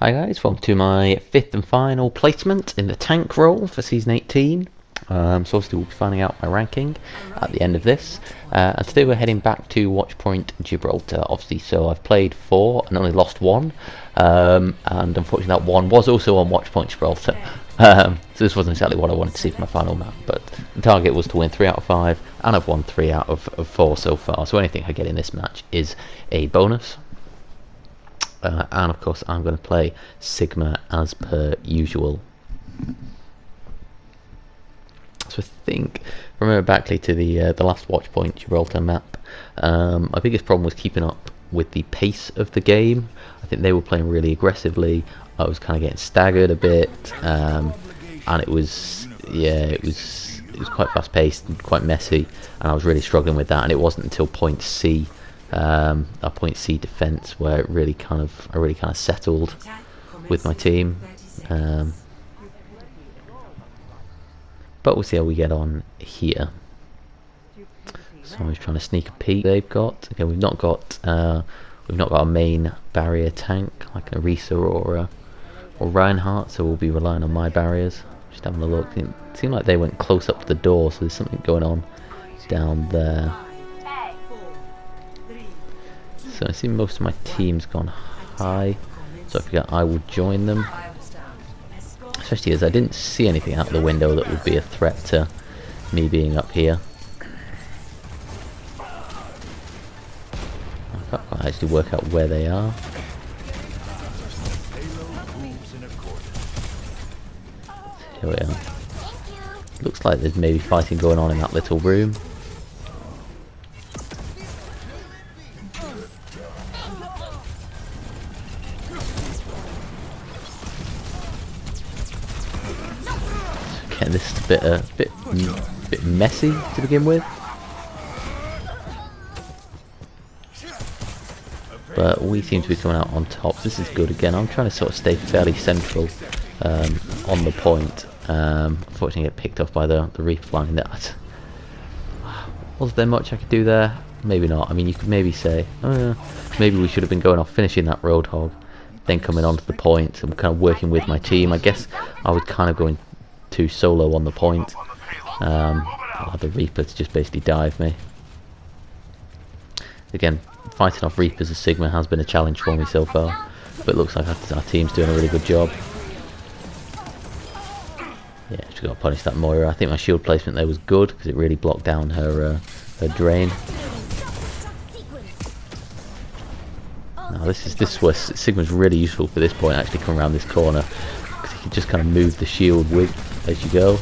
Hi guys, welcome to my fifth and final placement in the tank role for season 18. So obviously we'll be finding out my ranking at the end of this. And today we're heading back to Watchpoint Gibraltar, obviously. So I've played 4 and only lost 1. And unfortunately that 1 was also on Watchpoint Gibraltar. So this wasn't exactly what I wanted to see for my final map. But the target was to win 3 out of 5, and I've won 3 out of 4 so far. So anything I get in this match is a bonus. And of course I'm going to play Sigma as per usual. So I think, if I remember backly to the last Watchpoint Gibraltar map, my biggest problem was keeping up with the pace of the game. I think they were playing really aggressively. I was kind of getting staggered a bit, and it was quite fast paced and quite messy, and I was really struggling with that. And it wasn't until point C, our point C defense, where I really kind of settled with my team. But we'll see how we get on here. So I'm just trying to sneak a peek. They've got, okay, we've not got a main barrier tank like an Arisa or Reinhardt, so we'll be relying on my barriers. Just having a look. It seemed like they went close up to the door, so there's something going on down there. So I see most of my team's gone high, so I figure I will join them. Especially as I didn't see anything out the window that would be a threat to me being up here. I can't quite actually work out where they are. Here we are. Looks like there's maybe fighting going on in that little room. This is a bit messy to begin with, but we seem to be coming out on top. This is good. Again, I'm trying to sort of stay fairly central on the point. Unfortunately, get picked off by the reef line. That was there much I could do there? Maybe not. I mean, you could maybe say, maybe we should have been going off, finishing that Roadhog, then coming onto the point and kind of working with my team. I guess I was kind of going too solo on the point. I'll have the Reaper to just basically dive me. Again, fighting off Reapers as Sigma has been a challenge for me so far, but it looks like our team's doing a really good job. Yeah, just got to punish that Moira. I think my shield placement there was good because it really blocked down her drain. Now this is where Sigma's really useful for this point, actually coming around this corner, because you can just kind of move the shield with as you go.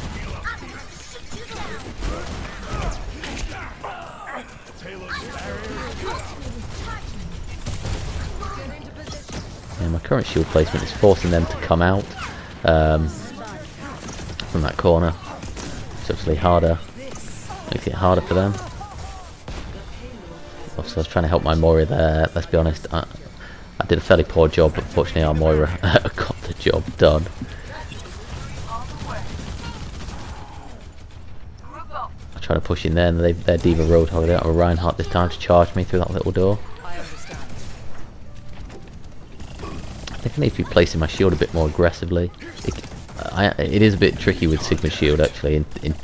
And my current shield placement is forcing them to come out from that corner. It's obviously harder, makes it harder for them. Also, I was trying to help my Moira there. Let's be honest, I did a fairly poor job, but fortunately our Moira got the job done. Try to push in there, and their Diva Roadhog. They don't have a Reinhardt this time to charge me through that little door. I think I need to be placing my shield a bit more aggressively. It is a bit tricky with Sigma's shield actually in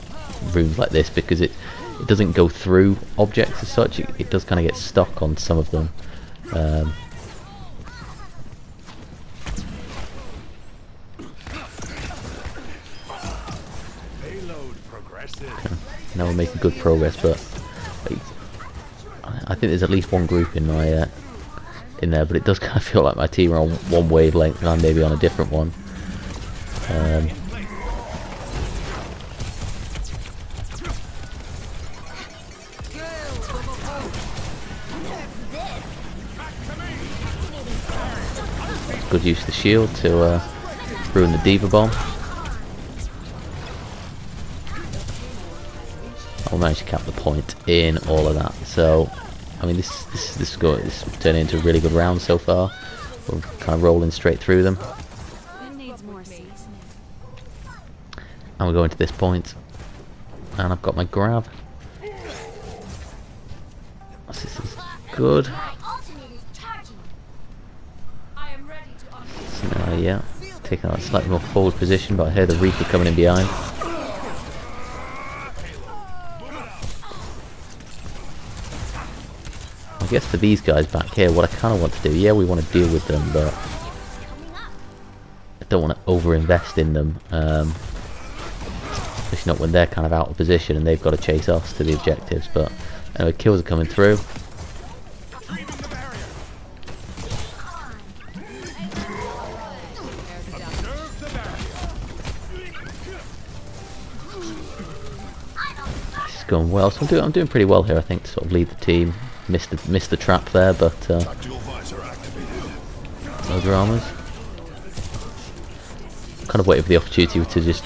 rooms like this, because it doesn't go through objects as such. It does kind of get stuck on some of them. Now we're making good progress, but I think there's at least one group in my in there, but it does kind of feel like my team are on one wavelength and I'm maybe on a different one. It's good use of the shield to ruin the Diva bomb. I'll manage to cap the point in all of that. So, I mean, this is turning into a really good round so far. We're kind of rolling straight through them. And we're going to this point, and I've got my grab. This is good. So now Yeah, taking a slightly more forward position, but I hear the Reaper coming in behind. I guess for these guys back here, what I kind of want to do, yeah, we want to deal with them, but I don't want to over-invest in them, especially not when they're kind of out of position and they've got to chase us to the objectives. But anyway, kills are coming through. This is going well, so I'm doing pretty well here, I think, to sort of lead the team. Missed the trap there, but no dramas. Kind of waiting for the opportunity to just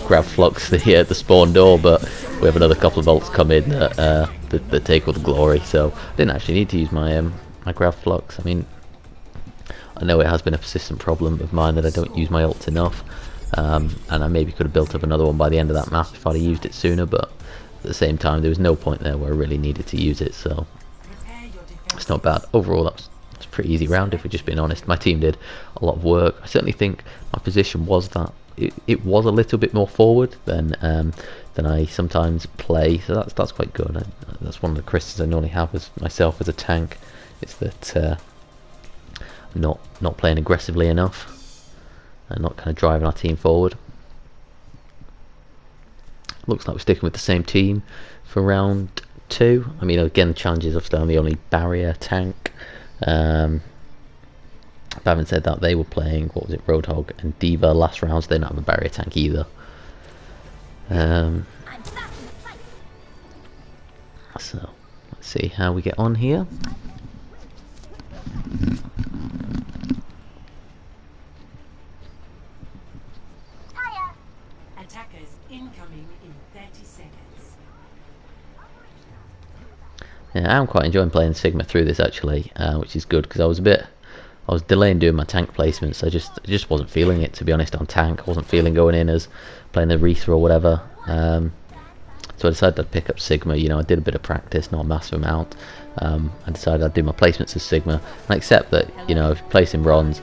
grab Flux the spawn door, but we have another couple of bolts come in that take all the glory. So I didn't actually need to use my my grab Flux. I mean, I know it has been a persistent problem of mine that I don't use my ults enough, and I maybe could have built up another one by the end of that map if I'd have used it sooner. But at the same time, there was no point there where I really needed to use it. So it's not bad. Overall, that's a pretty easy round, if we're just being honest. My team did a lot of work. I certainly think my position was that it was a little bit more forward than I sometimes play, so that's quite good. That's one of the criticisms I normally have as myself as a tank. It's that I'm not playing aggressively enough and not kind of driving our team forward. Looks like we're sticking with the same team for round 2. I mean, again, challenges obviously I'm the only barrier tank. But having said that, they were playing, what was it, Roadhog and Diva last round, so they don't have a barrier tank either. So let's see how we get on here. Attackers incoming in 30 seconds. Yeah, I'm quite enjoying playing Sigma through this actually, which is good, because I was delaying doing my tank placements. I just wasn't feeling it, to be honest, on tank. I wasn't feeling going in as playing the Reaper or whatever. So I decided I'd pick up Sigma. You know, I did a bit of practice, not a massive amount. I decided I'd do my placements as Sigma, and I accept that, you know, if placed in bronze.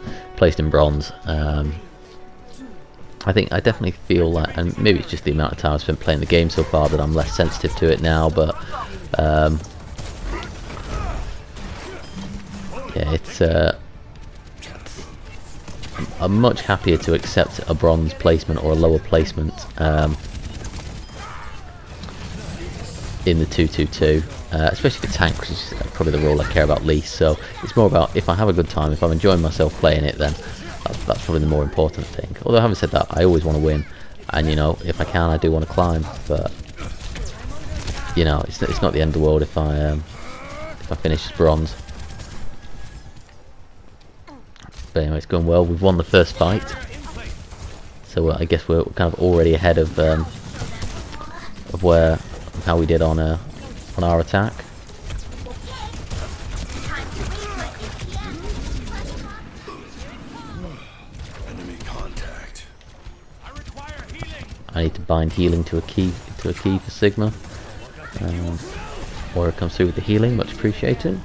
I think I definitely feel like, and maybe it's just the amount of time I've spent playing the game so far, that I'm less sensitive to it now. But yeah, it's I'm much happier to accept a bronze placement or a lower placement in the 2-2-2, especially for tank, which is probably the role I care about least. So it's more about, if I have a good time, if I'm enjoying myself playing it, then that's probably the more important thing. Although having said that, I always want to win, and you know, if I can, I do want to climb. But you know, it's not the end of the world if I finish as bronze. But anyway, it's going well. We've won the first fight, so I guess we're kind of already ahead of how we did on our attack. Enemy contact. I need to bind healing to a key for Sigma. Or it comes through with the healing, much appreciated.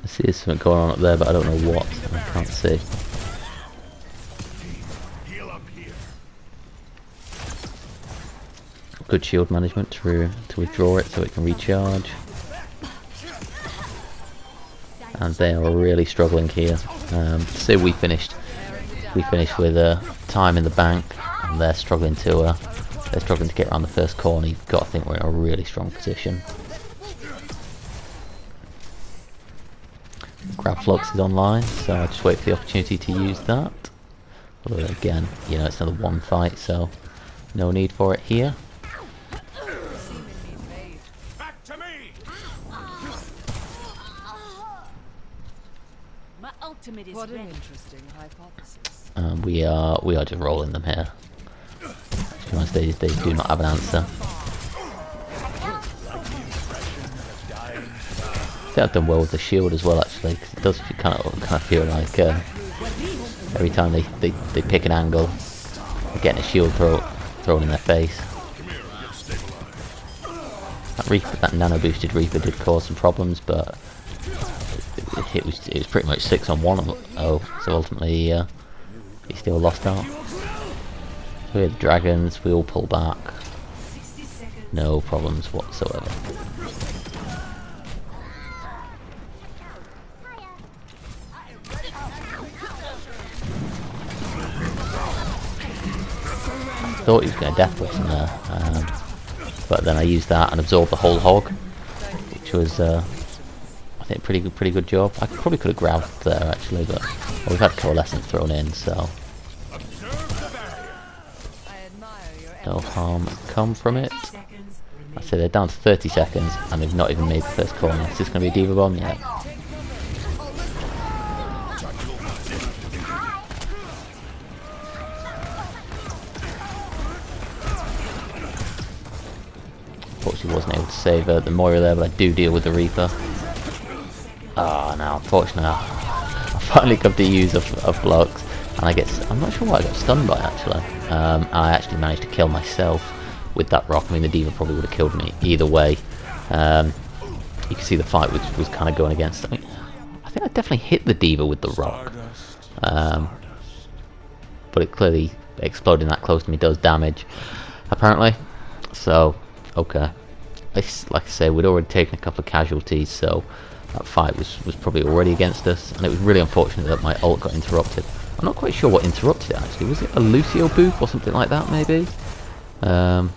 I see there's something going on up there, but I don't know what. I can't see. Good shield management to withdraw it so it can recharge. And they are really struggling here. So we finished with time in the bank, and they're struggling to get around the first corner. You've got to think we're in a really strong position. Grab Flux is online, so I just wait for the opportunity to use that. Although again, you know, it's another one fight, so no need for it here. My ultimate is What an ready. interesting hypothesis. We are just rolling them here. To be honest, they do not have an answer. I think I've done well with the shield as well, actually, because it does kind of feel like every time they pick an angle, they're getting a shield thrown in their face. That nano boosted Reaper did cause some problems, but it was pretty much 6 on 1. So ultimately he still lost out. So we had dragons, we all pull back, no problems whatsoever. I thought he was going to death blitz in there, but then I used that and absorbed the whole hog, which was I think pretty good job. I probably could have grabbed there actually, but we've had coalescence thrown in, so no harm come from it. I say they're down to 30 seconds and they've not even made the first corner. Is this going to be a Diva bomb yet? Unfortunately wasn't able to save the Moira there, but I do deal with the Reaper. Ah, now unfortunately I finally got the use of blocks, and I'm not sure what I got stunned by actually. I actually managed to kill myself with that rock. I mean, the Diva probably would have killed me either way. You can see the fight was kind of going against. I think I definitely hit the Diva with the rock, but it clearly exploding that close to me does damage, apparently. So okay, like I say, we'd already taken a couple of casualties, so that fight was probably already against us, and it was really unfortunate that my ult got interrupted. I'm not quite sure what interrupted it actually. Was it a Lucio boof or something like that maybe? But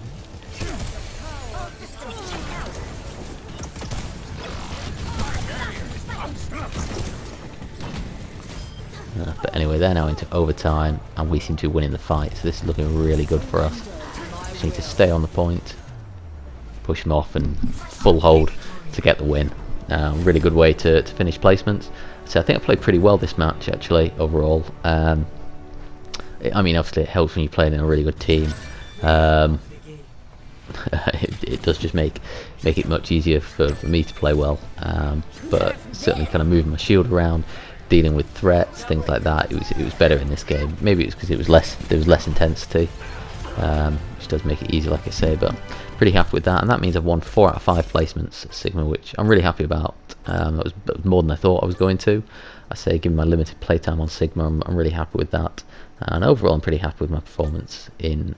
anyway, they're now into overtime, and we seem to be winning the fight, so this is looking really good for us. Just need to stay on the point, push them off, and full hold to get the win. Really good way to finish placements. So I think I played pretty well this match actually overall. I mean, obviously it helps when you're playing in a really good team. It does just make it much easier for me to play well. But certainly kind of moving my shield around, dealing with threats, things like that. It was better in this game. Maybe it was because there was less intensity, which does make it easier, like I say. But pretty happy with that, and that means I've won 4 out of 5 placements at Sigma, which I'm really happy about. That was more than I thought I was going to. I say, given my limited playtime on Sigma, I'm really happy with that, and overall I'm pretty happy with my performance in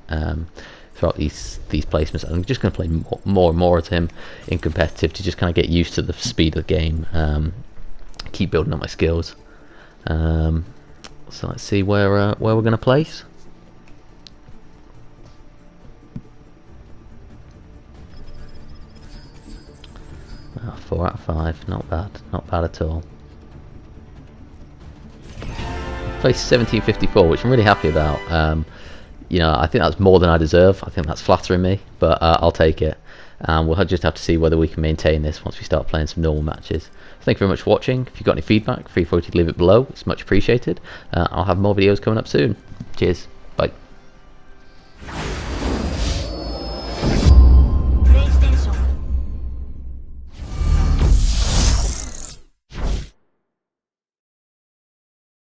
throughout these placements. I'm just going to play more and more of him in competitive to just kind of get used to the speed of the game, keep building up my skills. So let's see where we're going to place. 4 out of 5, not bad at all. Placed 1754, which I'm really happy about. You know, I think that's more than I deserve. I think that's flattering me, but I'll take it. And we'll just have to see whether we can maintain this once we start playing some normal matches. Thank you very much for watching. If you've got any feedback, feel free to leave it below. It's much appreciated. I'll have more videos coming up soon. Cheers.